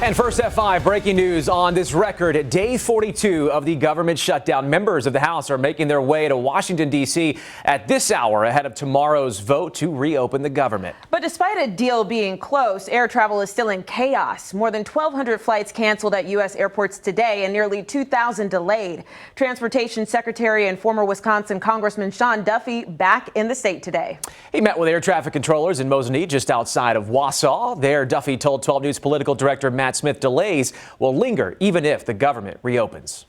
And first at 5, breaking news on this record, day 42 of the government shutdown. Members of the House are making their way to Washington, D.C. at this hour ahead of tomorrow's vote to reopen the government. But despite a deal being close, air travel is still in chaos. More than 1,200 flights canceled at U.S. airports today and nearly 2,000 delayed. Transportation Secretary and former Wisconsin Congressman Sean Duffy back in the state today. He met with air traffic controllers in Mosinee, just outside of Wausau. There, Duffy told 12 News political director Matt Smith delays will linger even if the government reopens.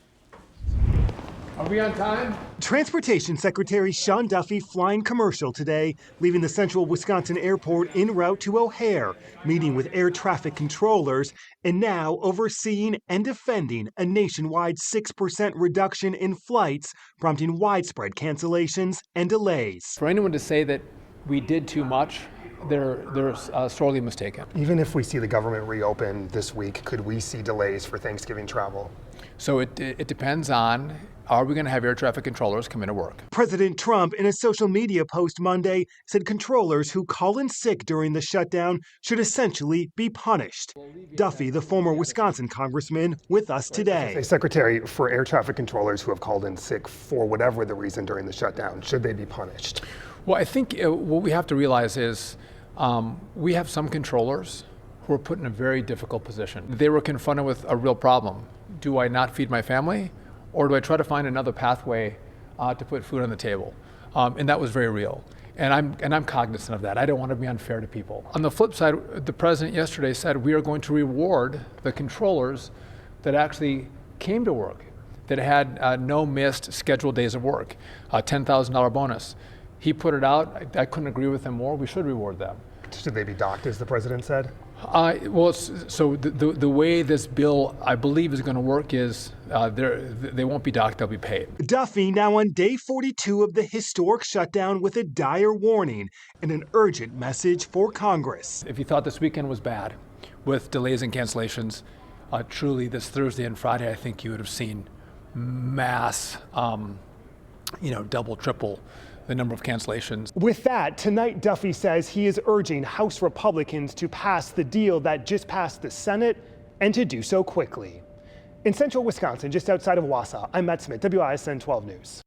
Are we on time? Transportation Secretary Sean Duffy flying commercial today, leaving the central Wisconsin airport en route to O'Hare, meeting with air traffic controllers, and now overseeing and defending a nationwide 6% reduction in flights, prompting widespread cancellations and delays. For anyone to say that we did too much, they're sorely mistaken. Even if we see the government reopen this week, could we see delays for Thanksgiving travel? So it depends on, are we going to have air traffic controllers come into work? President Trump, in a social media post Monday, said controllers who call in sick during the shutdown should essentially be punished. Duffy, the former Wisconsin congressman, with us today. Secretary, for air traffic controllers who have called in sick for whatever the reason during the shutdown, should they be punished? Well, I think what we have to realize is we have some controllers who are put in a very difficult position. They were confronted with a real problem. Do I not feed my family, or do I try to find another pathway to put food on the table? And that was very real. And I'm cognizant of that. I don't want to be unfair to people. On the flip side, the president yesterday said we are going to reward the controllers that actually came to work, that had no missed scheduled days of work, a $10,000 bonus. He put it out. I couldn't agree with him more. We should reward them. Should they be docked, as the president said? Well, so the way this bill, I believe, is going to work is they won't be docked, they'll be paid. Duffy now on day 42 of the historic shutdown with a dire warning and an urgent message for Congress. If you thought this weekend was bad with delays and cancellations, truly this Thursday and Friday, I think you would have seen mass, double, triple the number of cancellations. With that, tonight Duffy says he is urging House Republicans to pass the deal that just passed the Senate and to do so quickly. In central Wisconsin, just outside of Wausau, I'm Matt Smith, WISN 12 News.